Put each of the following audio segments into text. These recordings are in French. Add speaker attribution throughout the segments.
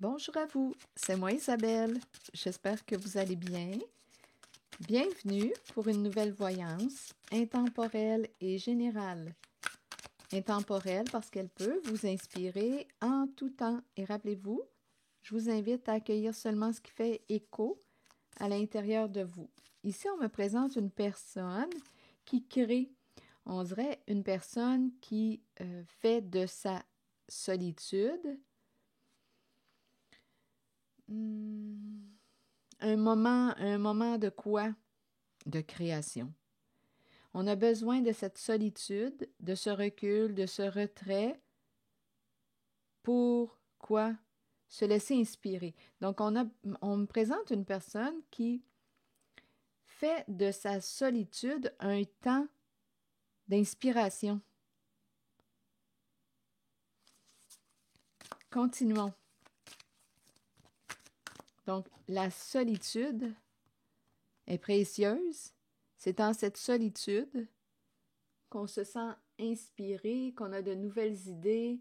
Speaker 1: Bonjour à vous, c'est moi Isabelle. J'espère que vous allez bien. Bienvenue pour une nouvelle voyance intemporelle et générale. Intemporelle parce qu'elle peut vous inspirer en tout temps. Et rappelez-vous, je vous invite à accueillir seulement ce qui fait écho à l'intérieur de vous. Ici, on me présente une personne qui crée. On dirait une personne qui fait de sa solitude un moment de quoi? De création. On a besoin de cette solitude, de ce recul, de ce retrait pour quoi? Se laisser inspirer. Donc, on me présente une personne qui fait de sa solitude un temps d'inspiration. Continuons. Donc, la solitude est précieuse. C'est dans cette solitude qu'on se sent inspiré, qu'on a de nouvelles idées,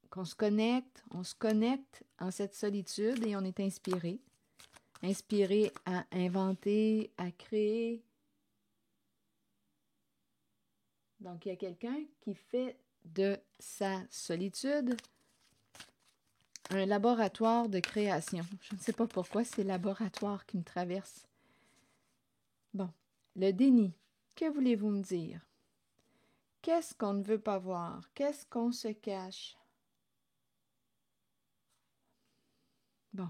Speaker 1: qu'on se connecte, on se connecte en cette solitude et on est inspiré. Inspiré à inventer, à créer. Donc, il y a quelqu'un qui fait de sa solitude un laboratoire de création. Je ne sais pas pourquoi c'est laboratoire qui me traverse. Bon, le déni. Que voulez-vous me dire? Qu'est-ce qu'on ne veut pas voir? Qu'est-ce qu'on se cache? Bon,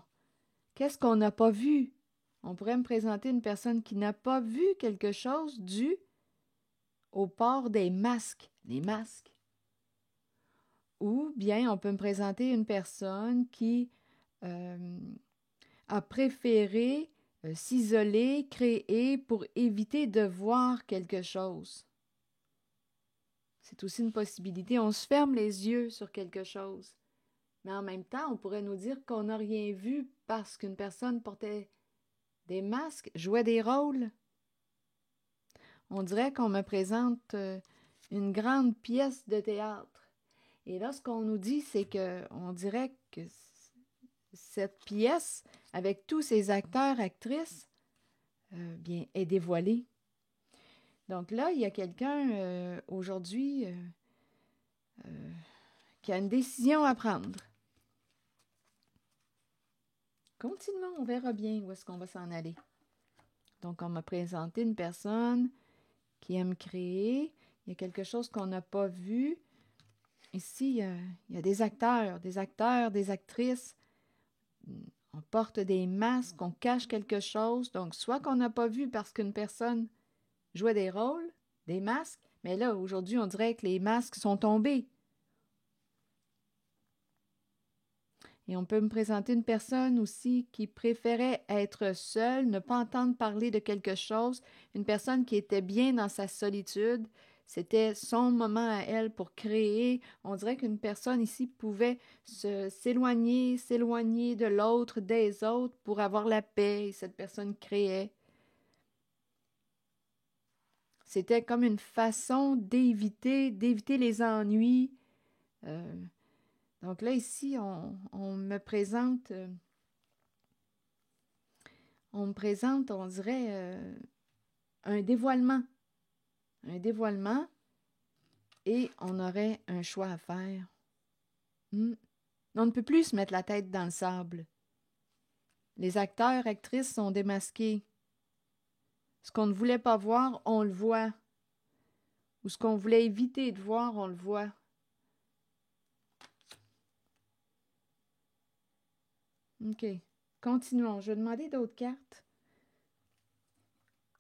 Speaker 1: qu'est-ce qu'on n'a pas vu? On pourrait me présenter une personne qui n'a pas vu quelque chose dû au port des masques. Les masques. Ou bien on peut me présenter une personne qui a préféré s'isoler, créer pour éviter de voir quelque chose. C'est aussi une possibilité. On se ferme les yeux sur quelque chose. Mais en même temps, on pourrait nous dire qu'on n'a rien vu parce qu'une personne portait des masques, jouait des rôles. On dirait qu'on me présente une grande pièce de théâtre. Et là, ce qu'on nous dit, c'est qu'on dirait que cette pièce, avec tous ses acteurs, actrices, bien, est dévoilée. Donc là, il y a quelqu'un aujourd'hui qui a une décision à prendre. Continuons, on verra bien où est-ce qu'on va s'en aller. Donc, on m'a présenté une personne qui aime créer. Il y a quelque chose qu'on n'a pas vu. Ici, il y a des acteurs, des actrices. On porte des masques, on cache quelque chose. Donc, soit qu'on n'a pas vu parce qu'une personne jouait des rôles, des masques, mais là, aujourd'hui, on dirait que les masques sont tombés. Et on peut me présenter une personne aussi qui préférait être seule, ne pas entendre parler de quelque chose, une personne qui était bien dans sa solitude. C'était son moment à elle pour créer. On dirait qu'une personne ici pouvait s'éloigner de l'autre, des autres, pour avoir la paix. Et cette personne créait. C'était comme une façon d'éviter les ennuis. Donc là, ici, on me présente, on dirait, un dévoilement. Un dévoilement et on aurait un choix à faire. On ne peut plus se mettre la tête dans le sable. Les acteurs, actrices sont démasqués. Ce qu'on ne voulait pas voir, on le voit. Ou ce qu'on voulait éviter de voir, on le voit. OK. Continuons. Je vais demander d'autres cartes.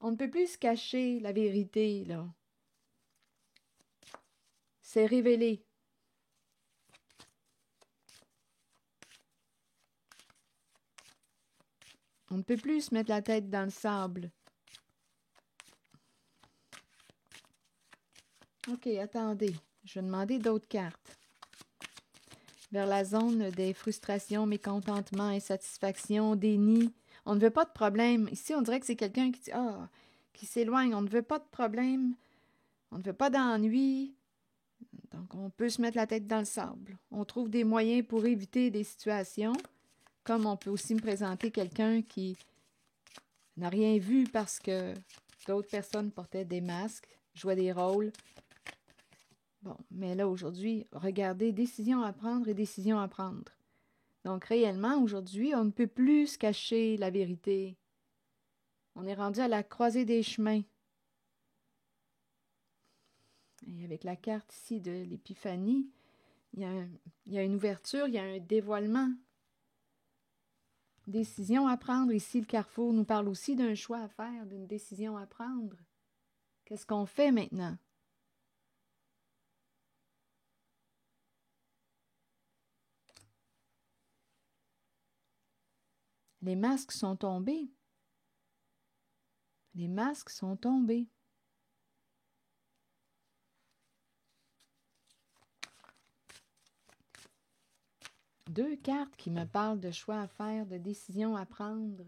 Speaker 1: On ne peut plus se cacher la vérité, là. C'est révélé. On ne peut plus se mettre la tête dans le sable. OK, attendez. Je vais demander d'autres cartes. Vers la zone des frustrations, mécontentements, insatisfaction, déni. On ne veut pas de problème. Ici, on dirait que c'est quelqu'un qui dit qui s'éloigne. On ne veut pas de problème. On ne veut pas d'ennui. Donc, on peut se mettre la tête dans le sable. On trouve des moyens pour éviter des situations, comme on peut aussi me présenter quelqu'un qui n'a rien vu parce que d'autres personnes portaient des masques, jouaient des rôles. Bon, mais là, aujourd'hui, regardez, décision à prendre et décision à prendre. Donc, réellement, aujourd'hui, on ne peut plus se cacher la vérité. On est rendu à la croisée des chemins. Et avec la carte ici de l'Épiphanie, il y a une ouverture, il y a un dévoilement. Décision à prendre. Ici, le carrefour nous parle aussi d'un choix à faire, d'une décision à prendre. Qu'est-ce qu'on fait maintenant? Les masques sont tombés. Les masques sont tombés. Deux cartes qui me parlent de choix à faire, de décisions à prendre.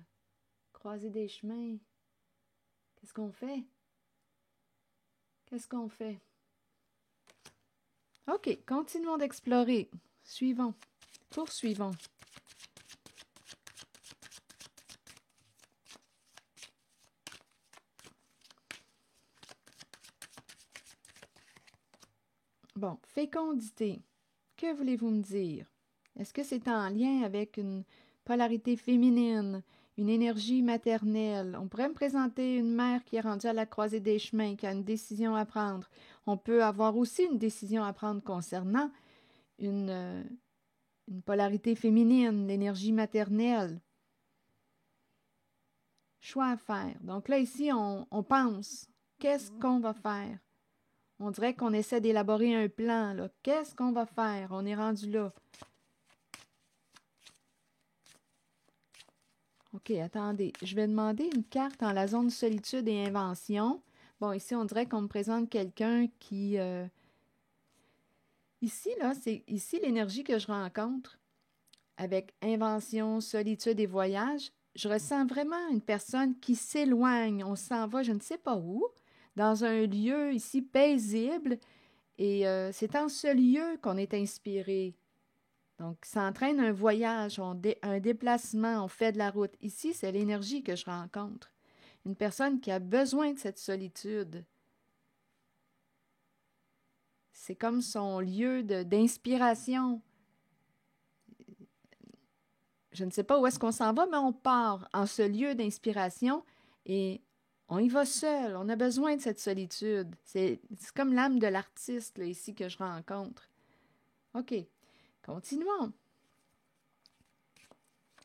Speaker 1: Croiser des chemins. Qu'est-ce qu'on fait? Qu'est-ce qu'on fait? OK, continuons d'explorer. Suivons. Poursuivons. Bon, fécondité. Que voulez-vous me dire? Est-ce que c'est en lien avec une polarité féminine, une énergie maternelle? On pourrait me présenter une mère qui est rendue à la croisée des chemins, qui a une décision à prendre. On peut avoir aussi une décision à prendre concernant une polarité féminine, l'énergie maternelle. Choix à faire. Donc là, ici, on pense. Qu'est-ce qu'on va faire? On dirait qu'on essaie d'élaborer un plan, là. Qu'est-ce qu'on va faire? On est rendu là. OK, attendez. Je vais demander une carte en la zone solitude et invention. Bon, ici, on dirait qu'on me présente quelqu'un qui... Ici, là, c'est ici l'énergie que je rencontre avec invention, solitude et voyage. Je ressens vraiment une personne qui s'éloigne. On s'en va, je ne sais pas où, dans un lieu ici paisible. Et c'est en ce lieu qu'on est inspiré. Donc, ça entraîne un voyage, un déplacement, on fait de la route. Ici, c'est l'énergie que je rencontre. Une personne qui a besoin de cette solitude. C'est comme son lieu d'inspiration. Je ne sais pas où est-ce qu'on s'en va, mais on part en ce lieu d'inspiration et on y va seul. On a besoin de cette solitude. C'est comme l'âme de l'artiste, là, ici, que je rencontre. OK. Continuons.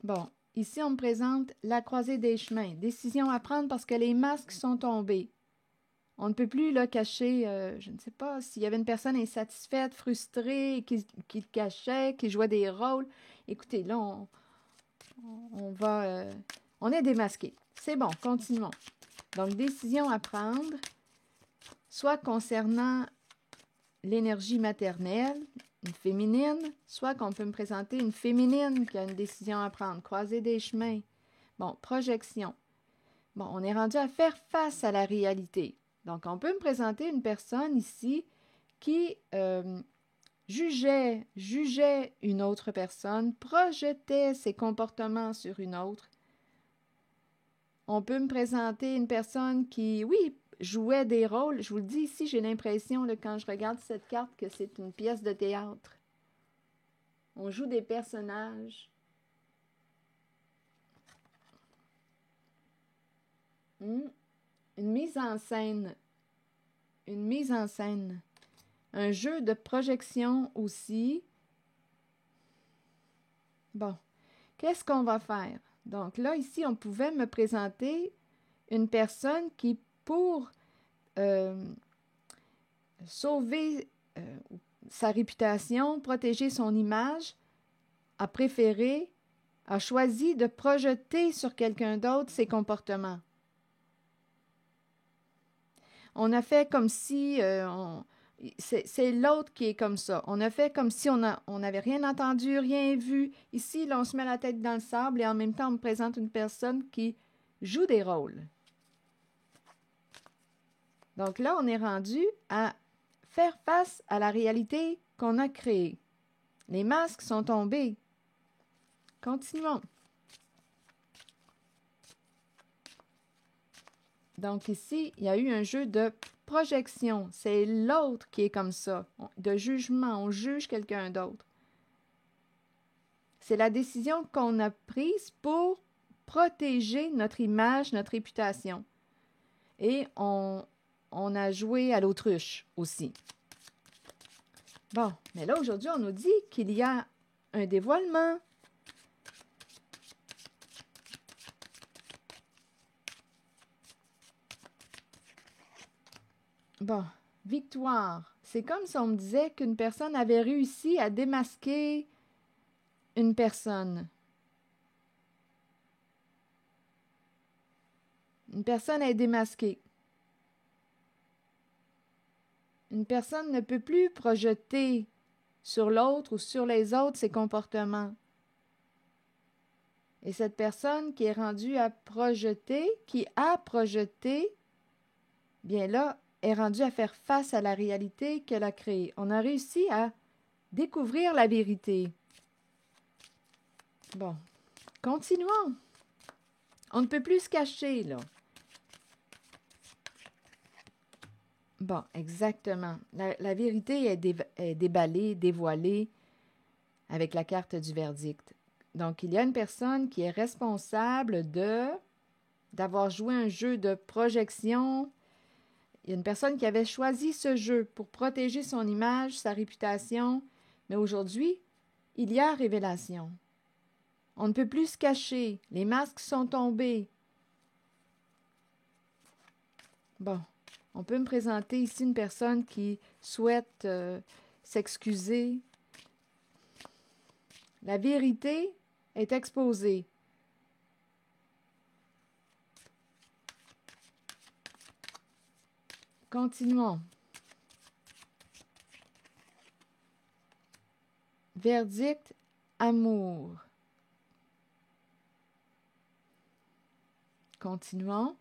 Speaker 1: Bon, ici, on me présente la croisée des chemins. Décision à prendre parce que les masques sont tombés. On ne peut plus là, cacher, je ne sais pas, s'il y avait une personne insatisfaite, frustrée, qui le cachait, qui jouait des rôles. Écoutez, là, on est démasqué. C'est bon, continuons. Donc, décision à prendre, soit concernant l'énergie maternelle, une féminine, soit qu'on peut me présenter une féminine qui a une décision à prendre, croiser des chemins. Bon, projection. Bon, on est rendu à faire face à la réalité. Donc, on peut me présenter une personne ici qui jugeait une autre personne, projetait ses comportements sur une autre. On peut me présenter une personne qui, oui, jouait des rôles. Je vous le dis ici, j'ai l'impression, quand je regarde cette carte, que c'est une pièce de théâtre. On joue des personnages. Une mise en scène. Une mise en scène. Un jeu de projection aussi. Bon, qu'est-ce qu'on va faire? Donc là, ici, on pouvait me présenter une personne qui, pour sauver sa réputation, protéger son image, a choisi de projeter sur quelqu'un d'autre ses comportements. On a fait comme si... c'est l'autre qui est comme ça. On a fait comme si on n'avait rien entendu, rien vu. Ici, là, on se met la tête dans le sable et en même temps, on me présente une personne qui joue des rôles. Donc là, on est rendu à faire face à la réalité qu'on a créée. Les masques sont tombés. Continuons. Donc ici, il y a eu un jeu de projection. C'est l'autre qui est comme ça, de jugement. On juge quelqu'un d'autre. C'est la décision qu'on a prise pour protéger notre image, notre réputation. Et on a joué à l'autruche aussi. Bon, mais là, aujourd'hui, on nous dit qu'il y a un dévoilement. Bon, victoire. C'est comme si on me disait qu'une personne avait réussi à démasquer une personne. Une personne est démasquée. Une personne ne peut plus projeter sur l'autre ou sur les autres ses comportements. Et cette personne qui est rendue à projeter, qui a projeté, bien là, est rendue à faire face à la réalité qu'elle a créée. On a réussi à découvrir la vérité. Bon, continuons. On ne peut plus se cacher, là. Bon, exactement. La vérité est déballée, dévoilée avec la carte du verdict. Donc, il y a une personne qui est responsable d'avoir joué un jeu de projection. Il y a une personne qui avait choisi ce jeu pour protéger son image, sa réputation. Mais aujourd'hui, il y a révélation. On ne peut plus se cacher. Les masques sont tombés. Bon. On peut me présenter ici une personne qui souhaite s'excuser. La vérité est exposée. Continuons. Verdict, amour. Continuons.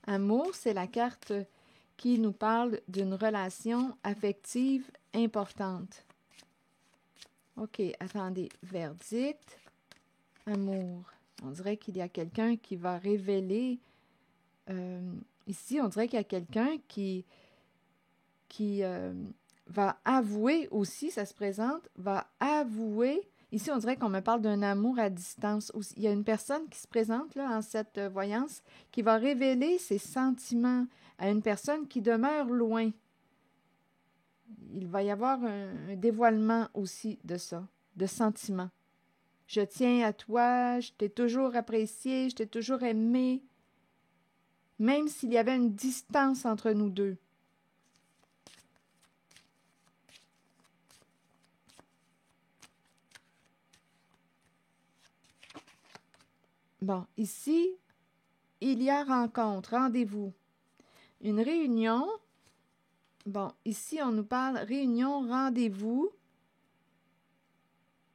Speaker 1: Amour, c'est la carte qui nous parle d'une relation affective importante. OK, attendez. Verdict, amour. On dirait qu'il y a quelqu'un qui va révéler. Ici, on dirait qu'il y a quelqu'un qui va avouer aussi, ça se présente, va avouer. Ici, on dirait qu'on me parle d'un amour à distance aussi. Il y a une personne qui se présente là en cette voyance qui va révéler ses sentiments à une personne qui demeure loin. Il va y avoir un dévoilement aussi de ça, de sentiments. Je tiens à toi, je t'ai toujours apprécié, je t'ai toujours aimé, même s'il y avait une distance entre nous deux. Bon, ici, il y a rencontre, rendez-vous. Une réunion. Bon, ici, on nous parle réunion, rendez-vous.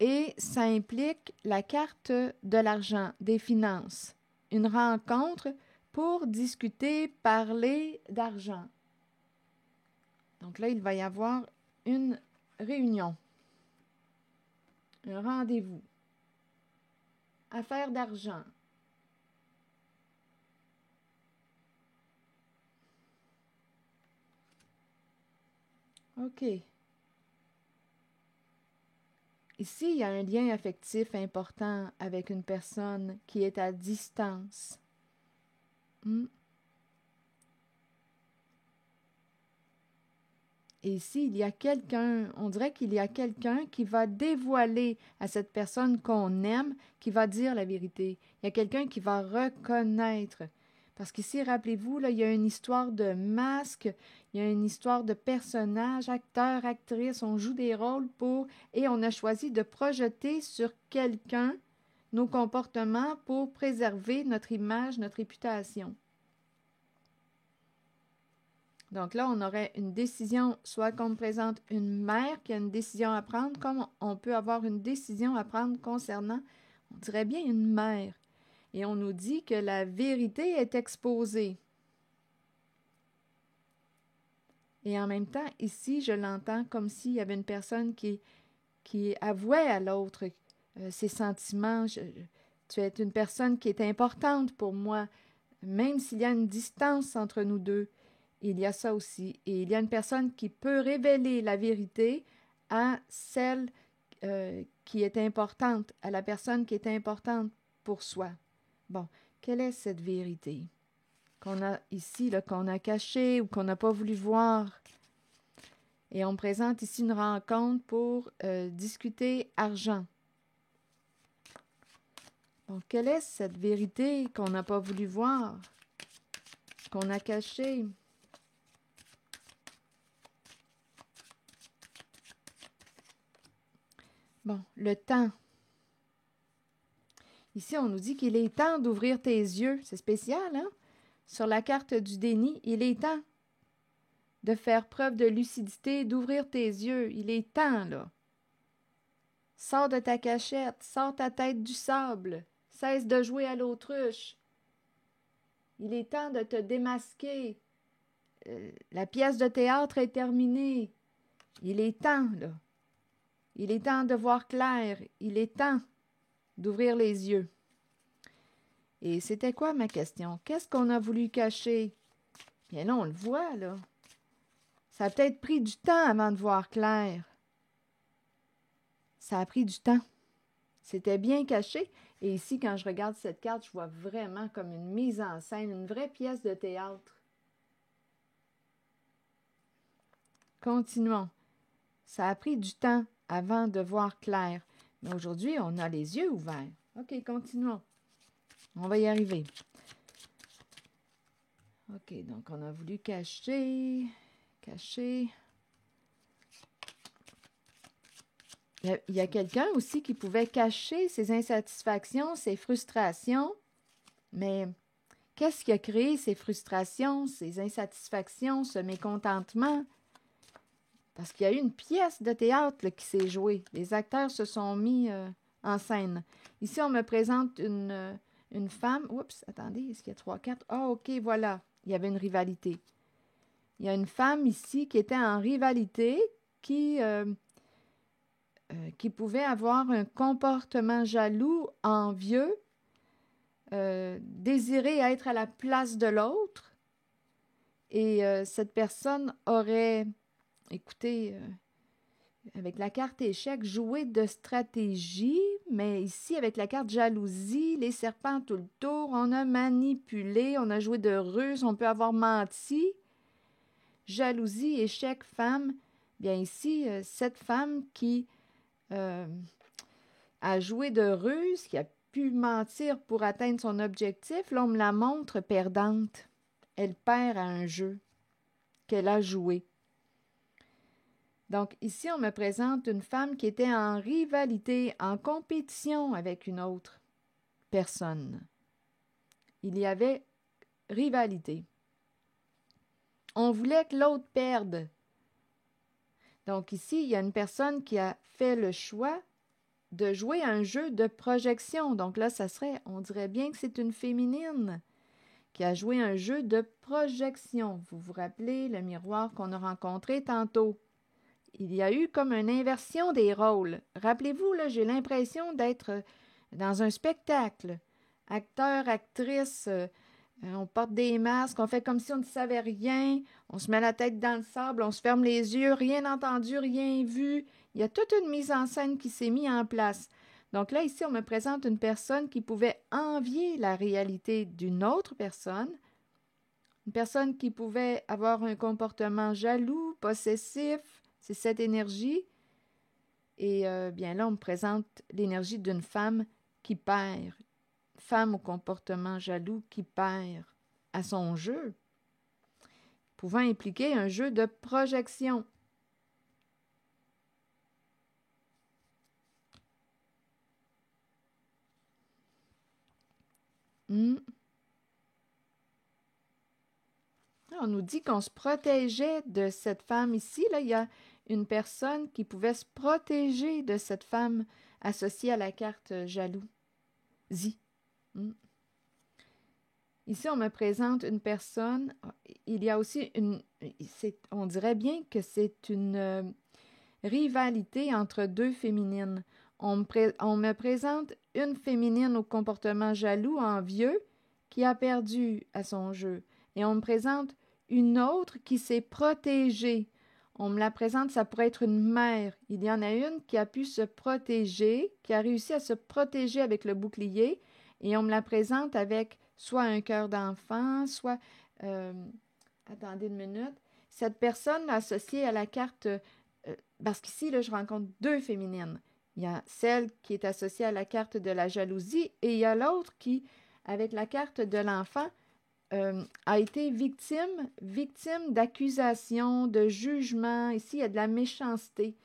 Speaker 1: Et ça implique la carte de l'argent, des finances. Une rencontre pour discuter, parler d'argent. Donc là, il va y avoir une réunion. Un rendez-vous. Affaire d'argent. OK. Ici, il y a un lien affectif important avec une personne qui est à distance. Et ici, il y a quelqu'un, on dirait qu'il y a quelqu'un qui va dévoiler à cette personne qu'on aime, qui va dire la vérité. Il y a quelqu'un qui va reconnaître. Parce qu'ici, rappelez-vous, là, il y a une histoire de masque, il y a une histoire de personnages, acteurs, actrices, on joue des rôles et on a choisi de projeter sur quelqu'un nos comportements pour préserver notre image, notre réputation. Donc là, on aurait une décision, soit qu'on me présente une mère qui a une décision à prendre, comme on peut avoir une décision à prendre concernant, on dirait bien une mère. Et on nous dit que la vérité est exposée. Et en même temps, ici, je l'entends comme s'il y avait une personne qui avouait à l'autre ses sentiments. Tu es une personne qui est importante pour moi, même s'il y a une distance entre nous deux. Il y a ça aussi. Et il y a une personne qui peut révéler la vérité à celle qui est importante, à la personne qui est importante pour soi. Bon, quelle est cette vérité qu'on a ici, là, qu'on a cachée ou qu'on n'a pas voulu voir? Et on présente ici une rencontre pour discuter argent. Donc, quelle est cette vérité qu'on n'a pas voulu voir, qu'on a cachée? Bon, le temps. Ici, on nous dit qu'il est temps d'ouvrir tes yeux. C'est spécial, hein? Sur la carte du déni, il est temps de faire preuve de lucidité, d'ouvrir tes yeux. Il est temps, là. Sors de ta cachette, sors ta tête du sable, cesse de jouer à l'autruche. Il est temps de te démasquer. La pièce de théâtre est terminée. Il est temps, là. Il est temps de voir clair. Il est temps d'ouvrir les yeux. Et c'était quoi ma question? Qu'est-ce qu'on a voulu cacher? Bien là, on le voit, là. Ça a peut-être pris du temps avant de voir clair. Ça a pris du temps. C'était bien caché. Et ici, quand je regarde cette carte, je vois vraiment comme une mise en scène, une vraie pièce de théâtre. Continuons. Ça a pris du temps avant de voir clair. Mais aujourd'hui, on a les yeux ouverts. OK, continuons. On va y arriver. OK, donc on a voulu cacher. Il y a quelqu'un aussi qui pouvait cacher ses insatisfactions, ses frustrations. Mais qu'est-ce qui a créé ces frustrations, ces insatisfactions, ce mécontentement? Parce qu'il y a eu une pièce de théâtre là, qui s'est jouée. Les acteurs se sont mis en scène. Ici, on me présente une femme. Oups, attendez, est-ce qu'il y a 3, 4? Ah, OK, voilà. Il y avait une rivalité. Il y a une femme ici qui était en rivalité, qui pouvait avoir un comportement jaloux, envieux, désirer être à la place de l'autre. Et cette personne aurait, écoutez, avec la carte échec, joué de stratégie, mais ici, avec la carte jalousie, les serpents tout le tour, on a manipulé, on a joué de ruse, on peut avoir menti. Jalousie, échec, femme. Bien ici, cette femme qui a joué de ruse, qui a pu mentir pour atteindre son objectif, là, on me la montre perdante. Elle perd à un jeu qu'elle a joué. Donc ici, on me présente une femme qui était en rivalité, en compétition avec une autre personne. Il y avait rivalité. On voulait que l'autre perde. Donc ici, il y a une personne qui a fait le choix de jouer un jeu de projection. Donc là, ça serait, on dirait bien que c'est une féminine qui a joué un jeu de projection. Vous vous rappelez le miroir qu'on a rencontré tantôt? Il y a eu comme une inversion des rôles. Rappelez-vous, là, j'ai l'impression d'être dans un spectacle. Acteur, actrice, on porte des masques, on fait comme si on ne savait rien, on se met la tête dans le sable, on se ferme les yeux, rien entendu, rien vu. Il y a toute une mise en scène qui s'est mise en place. Donc là, ici, on me présente une personne qui pouvait envier la réalité d'une autre personne, une personne qui pouvait avoir un comportement jaloux, possessif, c'est cette énergie. Et bien là, on me présente l'énergie d'une femme qui perd, femme au comportement jaloux qui perd à son jeu, pouvant impliquer un jeu de projection. On nous dit qu'on se protégeait de cette femme ici. Là, il y a une personne qui pouvait se protéger de cette femme associée à la carte jalousie. Ici, on me présente une personne. Il y a aussi on dirait bien que c'est une rivalité entre deux féminines. On me présente une féminine au comportement jaloux, envieux, qui a perdu à son jeu. Et on me présente une autre qui s'est protégée. On me la présente, ça pourrait être une mère. Il y en a une qui a pu se protéger, qui a réussi à se protéger avec le bouclier, et on me la présente avec soit un cœur d'enfant, soit... euh, attendez une minute. Cette personne associée à la carte... parce qu'ici, là, je rencontre deux féminines. Il y a celle qui est associée à la carte de la jalousie et il y a l'autre qui, avec la carte de l'enfant, a été victime d'accusations, de jugements. Ici, il y a de la méchanceté.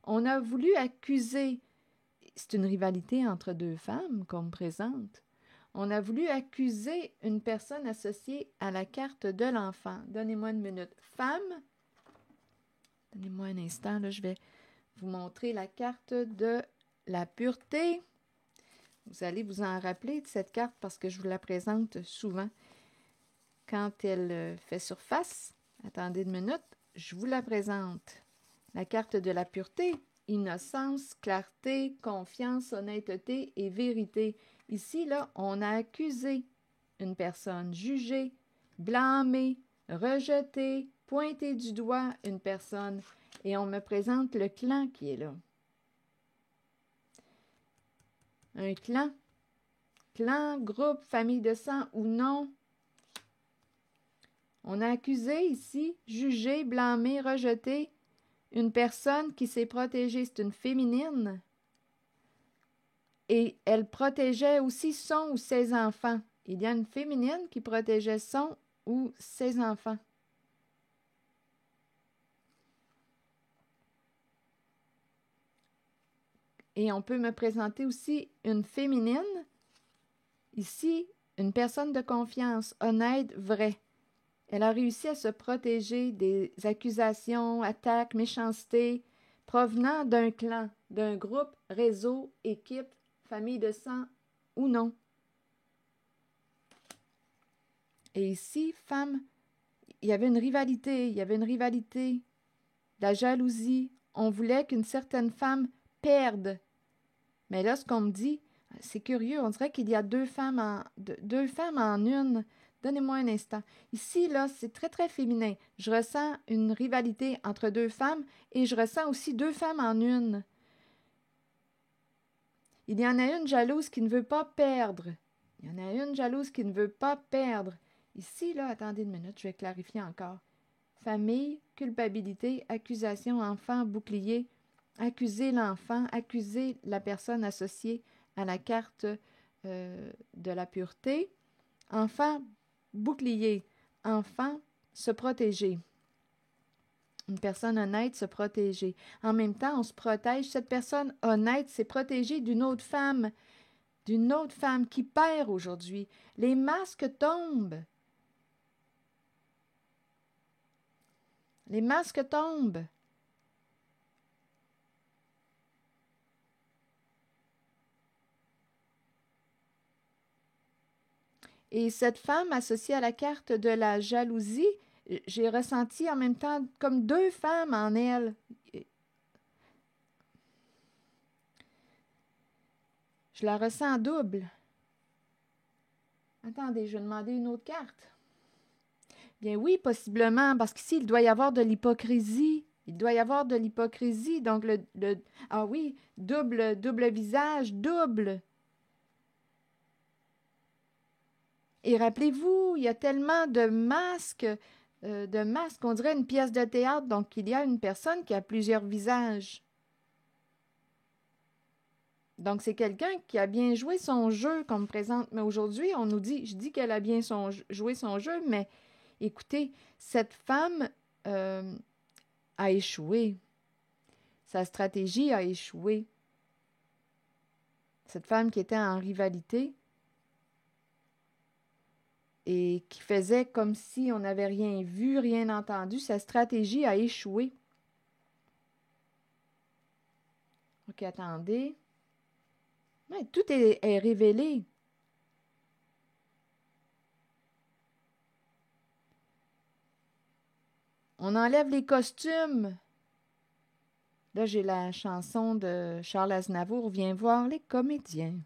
Speaker 1: On a voulu accuser, c'est une rivalité entre deux femmes qu'on me présente. On a voulu accuser une personne associée à la carte de l'enfant. Donnez-moi une minute. Femme, donnez-moi un instant, là, je vais vous montrer la carte de la pureté. Vous allez vous en rappeler de cette carte parce que je vous la présente souvent. Quand elle fait surface, attendez une minute, je vous la présente. La carte de la pureté, innocence, clarté, confiance, honnêteté et vérité. Ici, là, on a accusé une personne, jugé, blâmé, rejeté, pointé du doigt une personne. Et on me présente le clan qui est là. Un clan, groupe, famille de sang ou non. On a accusé ici, jugé, blâmé, rejeté une personne qui s'est protégée. C'est une féminine. Et elle protégeait aussi son ou ses enfants. Il y a une féminine qui protégeait son ou ses enfants. Et on peut me présenter aussi une féminine. Ici, une personne de confiance, honnête, vraie. Elle a réussi à se protéger des accusations, attaques, méchanceté provenant d'un clan, d'un groupe, réseau, équipe, famille de sang ou non. Et ici, femme, il y avait une rivalité, la jalousie. On voulait qu'une certaine femme perde. Mais là, ce qu'on me dit, c'est curieux, on dirait qu'il y a deux femmes en une. Donnez-moi un instant. Ici, là, c'est très, très féminin. Je ressens une rivalité entre deux femmes et je ressens aussi deux femmes en une. Il y en a une jalouse qui ne veut pas perdre. Il y en a une jalouse qui ne veut pas perdre. Ici, là, attendez une minute, je vais clarifier encore. Famille, culpabilité, accusation, enfant, bouclier. Accuser l'enfant, accuser la personne associée à la carte de la pureté. Enfant, bouclier. Enfant, se protéger. Une personne honnête se protéger. En même temps, on se protège. Cette personne honnête s'est protégée d'une autre femme qui perd aujourd'hui. Les masques tombent. Les masques tombent. Et cette femme associée à la carte de la jalousie, j'ai ressenti en même temps comme deux femmes en elle. Je la ressens en double. Attendez, je vais demander une autre carte. Bien oui, possiblement, parce qu'ici, il doit y avoir de l'hypocrisie. Il doit y avoir de l'hypocrisie. Donc, ah oui, double visage, double. Et rappelez-vous, il y a tellement de masques, on dirait une pièce de théâtre. Donc, il y a une personne qui a plusieurs visages. Donc, c'est quelqu'un qui a bien joué son jeu qu'on me présente. Mais aujourd'hui, on nous dit, je dis qu'elle a bien joué son jeu, mais écoutez, cette femme a échoué. Sa stratégie a échoué. Cette femme qui était en rivalité et qui faisait comme si on n'avait rien vu, rien entendu, sa stratégie a échoué. OK, attendez. Ouais, tout est révélé. On enlève les costumes. Là, j'ai la chanson de Charles Aznavour, Viens voir les comédiens.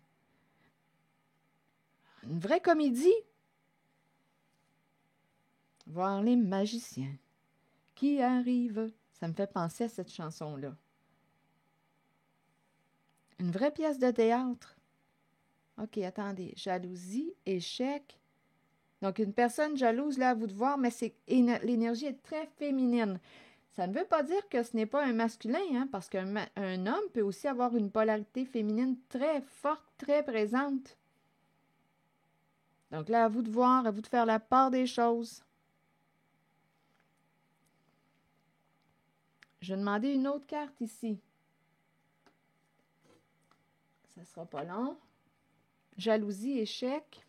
Speaker 1: Une vraie comédie. Voir les magiciens qui arrivent. Ça me fait penser à cette chanson-là. Une vraie pièce de théâtre. OK, attendez. Jalousie, échec. Donc, une personne jalouse, là, à vous de voir, mais l'énergie est très féminine. Ça ne veut pas dire que ce n'est pas un masculin, hein, parce qu'un homme peut aussi avoir une polarité féminine très forte, très présente. Donc là, à vous de voir, à vous de faire la part des choses. Je vais demander une autre carte ici. Ça ne sera pas long. Jalousie, échec.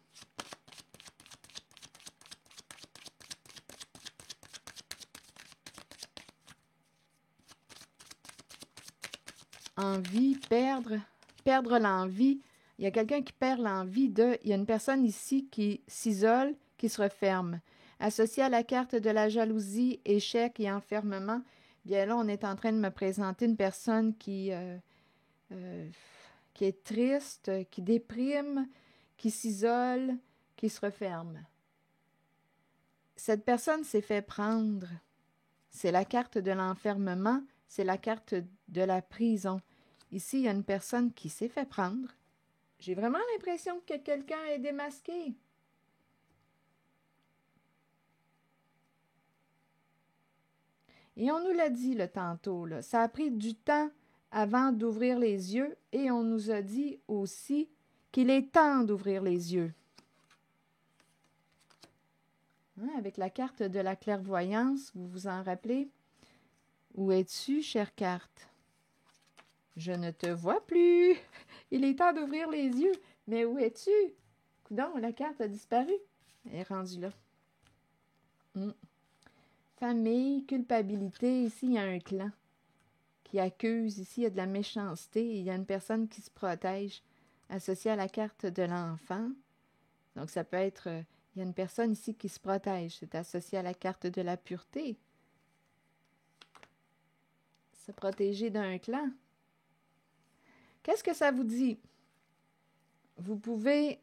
Speaker 1: Envie, perdre l'envie. Il y a quelqu'un qui perd l'envie de... Il y a une personne ici qui s'isole, qui se referme. Associé à la carte de la jalousie, échec et enfermement, bien là, on est en train de me présenter une personne qui est triste, qui déprime, qui s'isole, qui se referme. Cette personne s'est fait prendre. C'est la carte de l'enfermement, c'est la carte de la prison. Ici, il y a une personne qui s'est fait prendre. J'ai vraiment l'impression que quelqu'un est démasqué. Et on nous l'a dit le tantôt, là, ça a pris du temps avant d'ouvrir les yeux et on nous a dit aussi qu'il est temps d'ouvrir les yeux. Hein, avec la carte de la clairvoyance, vous vous en rappelez? Où es-tu, chère carte? Je ne te vois plus. Il est temps d'ouvrir les yeux. Mais où es-tu? Coudonc, la carte a disparu. Elle est rendue là. Famille, culpabilité. Ici, il y a un clan qui accuse. Ici, il y a de la méchanceté. Il y a une personne qui se protège associée à la carte de l'enfant. Donc, ça peut être... il y a une personne ici qui se protège. C'est associé à la carte de la pureté. Se protéger d'un clan. Qu'est-ce que ça vous dit? Vous pouvez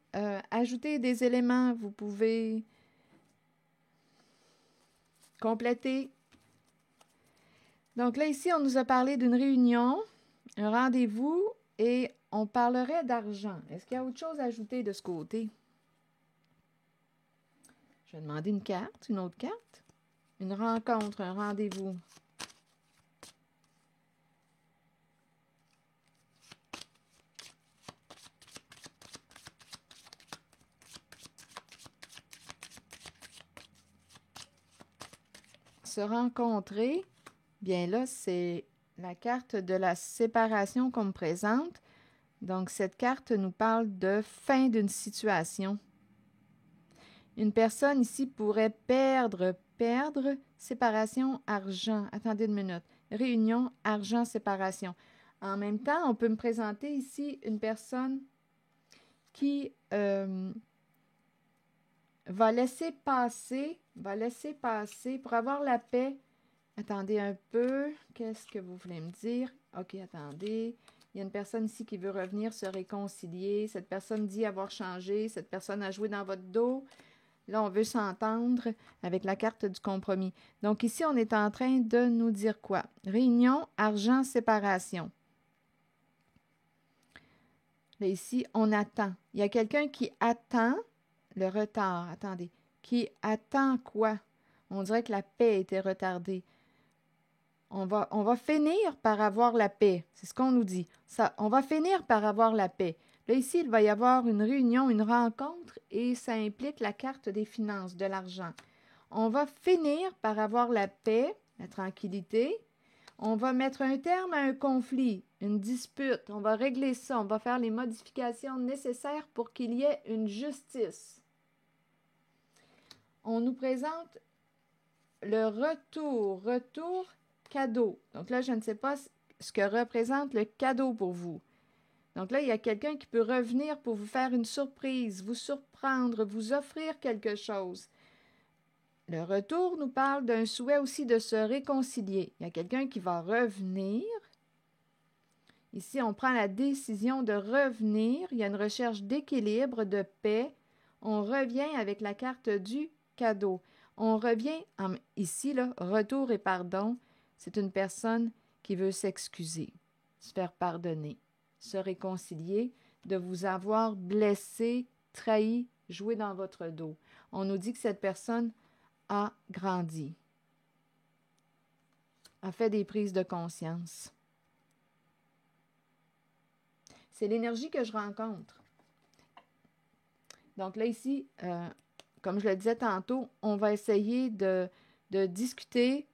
Speaker 1: ajouter des éléments, vous pouvez compléter. Donc là, ici, on nous a parlé d'une réunion, un rendez-vous, et on parlerait d'argent. Est-ce qu'il y a autre chose à ajouter de ce côté? Je vais demander une autre carte. Une rencontre, un rendez-vous. Se rencontrer, bien là, c'est la carte de la séparation qu'on me présente. Donc, cette carte nous parle de fin d'une situation. Une personne ici pourrait perdre, séparation, argent. Attendez une minute. Réunion, argent, séparation. En même temps, on peut me présenter ici une personne qui va laisser passer pour avoir la paix. Attendez un peu. Qu'est-ce que vous voulez me dire? OK, attendez. Il y a une personne ici qui veut revenir se réconcilier. Cette personne dit avoir changé. Cette personne a joué dans votre dos. Là, on veut s'entendre avec la carte du compromis. Donc ici, on est en train de nous dire quoi? Réunion, argent, séparation. Là, ici, on attend. Il y a quelqu'un qui attend le retard. Attendez. Qui attend quoi? On dirait que la paix était retardée. On va finir par avoir la paix. C'est ce qu'on nous dit. On va finir par avoir la paix. Là, ici, il va y avoir une réunion, une rencontre, et ça implique la carte des finances, de l'argent. On va finir par avoir la paix, la tranquillité. On va mettre un terme à un conflit, une dispute. On va régler ça. On va faire les modifications nécessaires pour qu'il y ait une justice. On nous présente le retour cadeau. Donc là, je ne sais pas ce que représente le cadeau pour vous. Donc là, il y a quelqu'un qui peut revenir pour vous faire une surprise, vous surprendre, vous offrir quelque chose. le retour nous parle d'un souhait aussi de se réconcilier. Il y a quelqu'un qui va revenir. Ici, on prend la décision de revenir. Il y a une recherche d'équilibre, de paix. On revient avec la carte du cadeau. On revient, ici, là, retour et pardon. C'est une personne qui veut s'excuser, se faire pardonner, se réconcilier, de vous avoir blessé, trahi, joué dans votre dos. On nous dit que cette personne a grandi, a fait des prises de conscience. C'est l'énergie que je rencontre. Donc là, ici, comme je le disais tantôt, on va essayer de discuter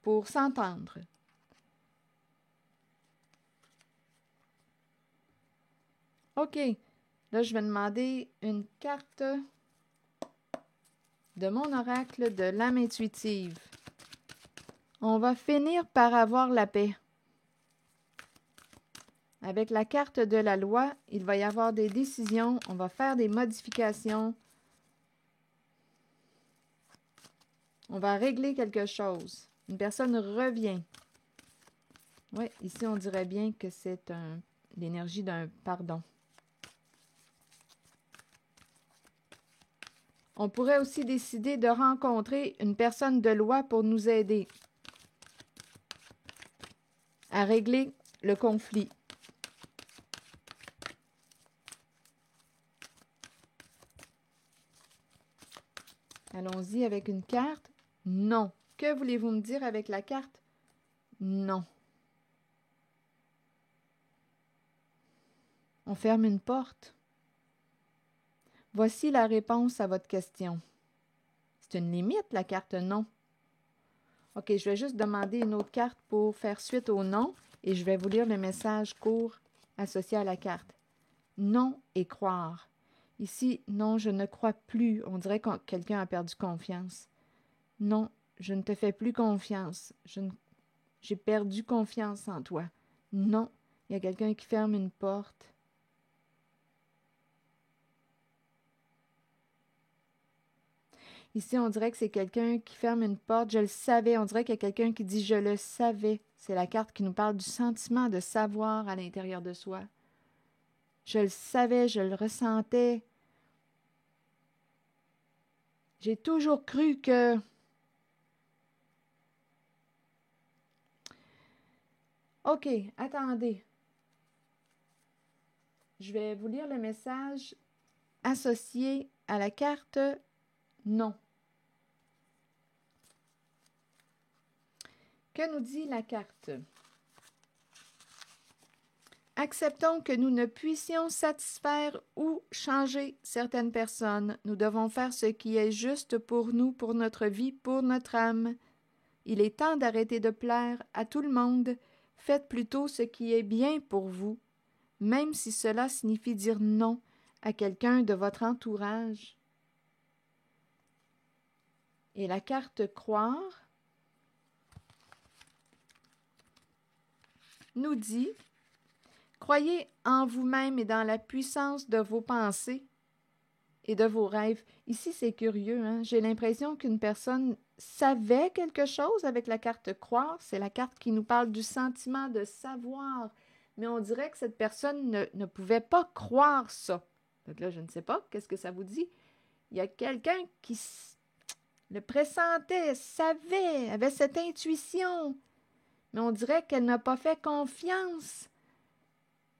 Speaker 1: pour s'entendre. OK. Là, je vais demander une carte de mon oracle de l'âme intuitive. On va finir par avoir la paix. Avec la carte de la loi, il va y avoir des décisions, on va faire des modifications. On va régler quelque chose. Une personne revient. Oui, ici, on dirait bien que c'est l'énergie d'un pardon. On pourrait aussi décider de rencontrer une personne de loi pour nous aider à régler le conflit. Allons-y avec une carte. Non. Que voulez-vous me dire avec la carte? Non. On ferme une porte. Voici la réponse à votre question. C'est une limite, la carte non. OK, je vais juste demander une autre carte pour faire suite au non et je vais vous lire le message court associé à la carte. Non et croire. Ici, non, je ne crois plus. On dirait que quelqu'un a perdu confiance. Non, je ne te fais plus confiance. J'ai perdu confiance en toi. Non, il y a quelqu'un qui ferme une porte. Ici, on dirait que c'est quelqu'un qui ferme une porte. Je le savais. On dirait qu'il y a quelqu'un qui dit « je le savais ». C'est la carte qui nous parle du sentiment de savoir à l'intérieur de soi. Je le savais, je le ressentais. J'ai toujours cru que... OK, attendez. Je vais vous lire le message associé à la carte non. Que nous dit la carte? Acceptons que nous ne puissions satisfaire ou changer certaines personnes. Nous devons faire ce qui est juste pour nous, pour notre vie, pour notre âme. Il est temps d'arrêter de plaire à tout le monde. Faites plutôt ce qui est bien pour vous, même si cela signifie dire non à quelqu'un de votre entourage. Et la carte croire nous dit « Croyez en vous-même et dans la puissance de vos pensées et de vos rêves. » Ici, c'est curieux, hein? J'ai l'impression qu'une personne savait quelque chose avec la carte croire. C'est la carte qui nous parle du sentiment de savoir. Mais on dirait que cette personne ne pouvait pas croire ça. Donc là, je ne sais pas. Qu'est-ce que ça vous dit? Il y a quelqu'un qui le pressentait, savait, avait cette intuition. Mais on dirait qu'elle n'a pas fait confiance.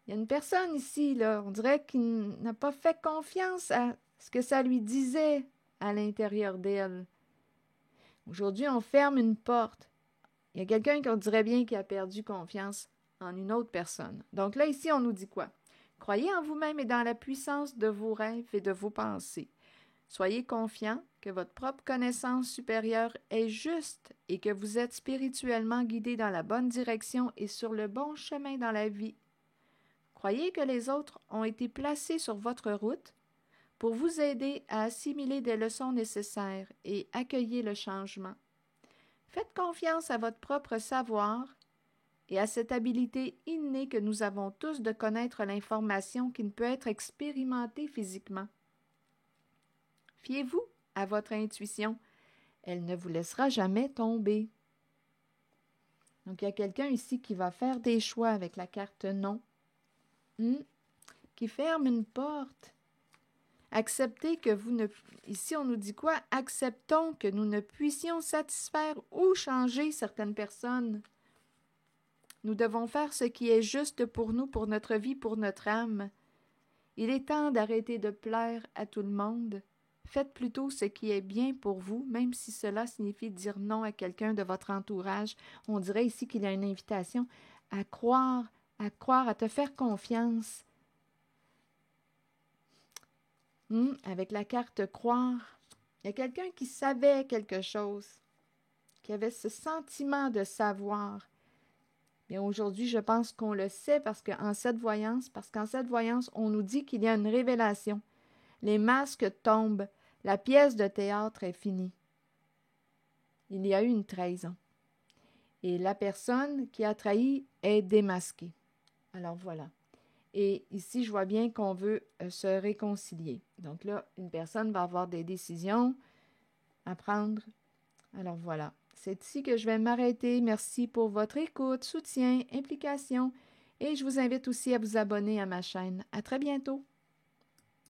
Speaker 1: Il y a une personne ici, là, on dirait qu'il n'a pas fait confiance à ce que ça lui disait à l'intérieur d'elle. Aujourd'hui, on ferme une porte. Il y a quelqu'un qu'on dirait bien qui a perdu confiance en une autre personne. Donc là, ici, on nous dit quoi? Croyez en vous-même et dans la puissance de vos rêves et de vos pensées. Soyez confiant que votre propre connaissance supérieure est juste et que vous êtes spirituellement guidé dans la bonne direction et sur le bon chemin dans la vie. Croyez que les autres ont été placés sur votre route pour vous aider à assimiler des leçons nécessaires et accueillir le changement. Faites confiance à votre propre savoir et à cette habilité innée que nous avons tous de connaître l'information qui ne peut être expérimentée physiquement. Fiez-vous à votre intuition. Elle ne vous laissera jamais tomber. Donc, il y a quelqu'un ici qui va faire des choix avec la carte non, qui ferme une porte. Acceptez que vous ne... Ici, on nous dit quoi? Acceptons que nous ne puissions satisfaire ou changer certaines personnes. Nous devons faire ce qui est juste pour nous, pour notre vie, pour notre âme. Il est temps d'arrêter de plaire à tout le monde. Faites plutôt ce qui est bien pour vous, même si cela signifie dire non à quelqu'un de votre entourage. On dirait ici qu'il y a une invitation à croire, à te faire confiance. Avec la carte croire, il y a quelqu'un qui savait quelque chose, qui avait ce sentiment de savoir. Mais aujourd'hui, je pense qu'on le sait parce qu'en cette voyance, on nous dit qu'il y a une révélation. Les masques tombent, la pièce de théâtre est finie. Il y a eu une trahison. Et la personne qui a trahi est démasquée. Alors voilà. Et ici, je vois bien qu'on veut se réconcilier. Donc là, une personne va avoir des décisions à prendre. Alors voilà. C'est ici que je vais m'arrêter. Merci pour votre écoute, soutien, implication. Et je vous invite aussi à vous abonner à ma chaîne. À très bientôt.